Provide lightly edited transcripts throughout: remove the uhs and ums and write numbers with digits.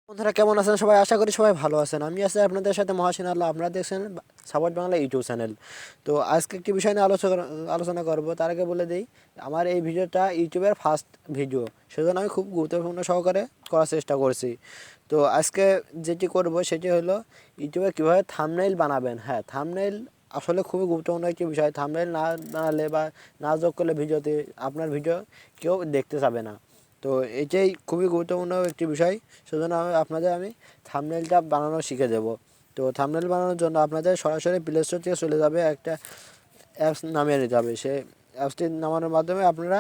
বন্ধুরা কেমন আছেন সবাই? আশা করি সবাই ভালো আছেন। আমি আছি আপনাদের সাথে মহাসিন আল্লাহ। আপনারা দেখছেন সাপোর্ট বাংলা ইউটিউব চ্যানেল। তো আজকে একটি বিষয় নিয়ে আলোচনা করব। তার আগে বলে দিই, আমার এই ভিডিওটা ইউটিউবের ফার্স্ট ভিডিও, সেজন্য আমি খুব গুরুত্বপূর্ণ সহকারে করার চেষ্টা করছি। তো আজকে যেটি করব সেটি হলো ইউটিউবে কীভাবে থাম্বনেইল বানাবেন। হ্যাঁ, থাম্বনেইল আসলে খুবই গুরুত্বপূর্ণ একটি বিষয়। থাম্বনেইল না বানালে বা না যোগ করলে ভিডিওতে আপনার ভিডিও কেউ দেখতে যাবে না। তো এটাই খুবই গুরুত্বপূর্ণ একটি বিষয়। সেজন্য আমি থাম্বনেইলটা বানানো শিখে দেবো। তো থাম্বনেইল বানানোর জন্য আপনাদের সরাসরি প্লে স্টোর থেকে চলে যাবে, একটা অ্যাপস নামিয়ে নিতে হবে। সে অ্যাপসটি নামানোর মাধ্যমে আপনারা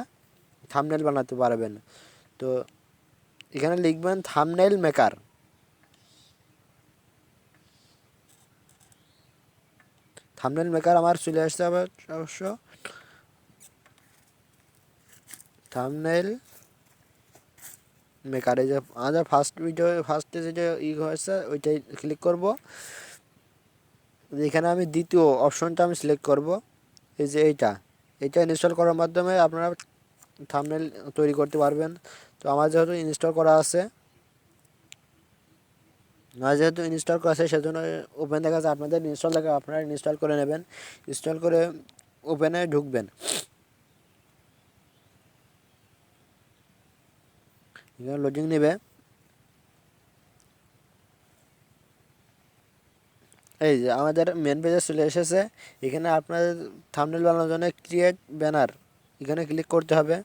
থাম্বনেইল বানাতে পারবেন। তো এখানে লিখবেন থাম্বনেইল মেকার। থাম্বনেইল মেকার আমার চলে আসতে হবে অবশ্য। থাম্বনেইল মেকার, এই যে আমাদের ফার্স্টে যেটা হয়েছে ওইটাই ক্লিক করব। এখানে আমি দ্বিতীয় অপশনটা আমি সিলেক্ট করব, এই যে এইটা ইনস্টল করার মাধ্যমে আপনারা থাম্বনেইল তৈরি করতে পারবেন। তো আমার যেহেতু ইনস্টল করা আছে সেজন্য ওপেন দেখা যায়, আপনাদের ইনস্টল দেখা আপনারা ইনস্টল করে নেবেন। ইনস্টল করে ওপেনে ঢুকবেন। এখানে লোডিং নেবে। এই যে আমাদের মেন পেজে চলে এসেছে। এখানে আপনাদের থাম্বনেইল বানানোর জন্য ক্রিয়েট ব্যানার, এখানে ক্লিক করতে হবে।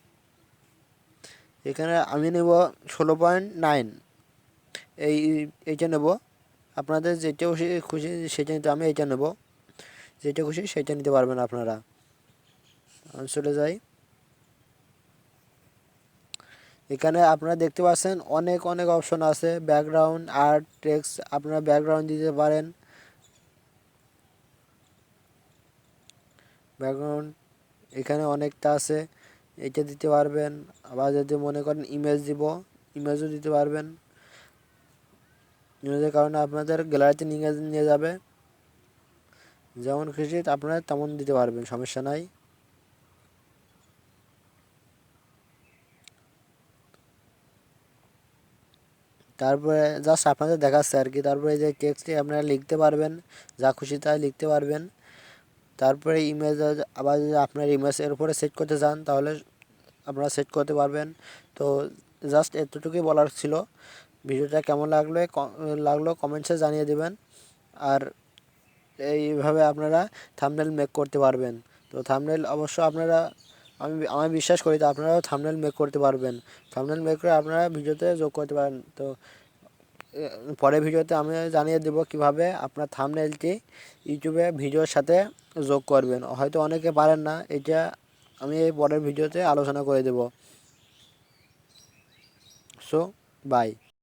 এখানে আমি নেব 16.9, এইটা নেব। আপনাদের যেটা খুশি সেটা নিতে, আমি এইটা নেব। যেটা খুশি সেটা নিতে পারবেন আপনারা। আমি চলে যাই। এখানে আপনারা দেখতে পাচ্ছেন অনেক অনেক অপশন আছে। ব্যাকগ্রাউন্ড, আর্ট, টেক্সট, আপনারা ব্যাকগ্রাউন্ড দিতে পারেন। ব্যাকগ্রাউন্ড এখানে অনেকটা আছে, এটা দিতে পারবেন। আবার যদি মনে করেন ইমেজ দিব, ইমেজও দিতে পারবেন। ইমেজের কারণে আপনাদের গ্যালারিতে নিয়ে যাবে। যেমন খুশি আপনারা তেমন দিতে পারবেন, সমস্যা নাই। তারপরে জাস্ট আপনাদের দেখাচ্ছে আর কি। তারপরে যে টেক্সটটি আপনারা লিখতে পারবেন, যা খুশি তাই লিখতে পারবেন। তারপরে ইমেজ, আবার যদি আপনার ইমেজের উপরে সেট করতে চান তাহলে আপনারা সেট করতে পারবেন। তো জাস্ট এতটুকুই বলার ছিল। ভিডিওটা কেমন লাগলো কমেন্টসে জানিয়ে দেবেন। আর এইভাবে আপনারা থাম্বনেইল মেক করতে পারবেন। তো থাম্বনেইল অবশ্য আমি বিশ্বাস করি তো আপনারাও থাম্বনেইল মেক করতে পারবেন। থাম্বনেইল মেক করে আপনারা ভিডিওতে যোগ করতে পারেন। তো পরের ভিডিওতে আমি জানিয়ে দেব কিভাবে আপনার থাম্বনেইলটি ইউটিউবে ভিডিওর সাথে যোগ করবেন। হয়তো অনেকে পারেন না, এটা আমি এই পরের ভিডিওতে আলোচনা করে দেব। So by.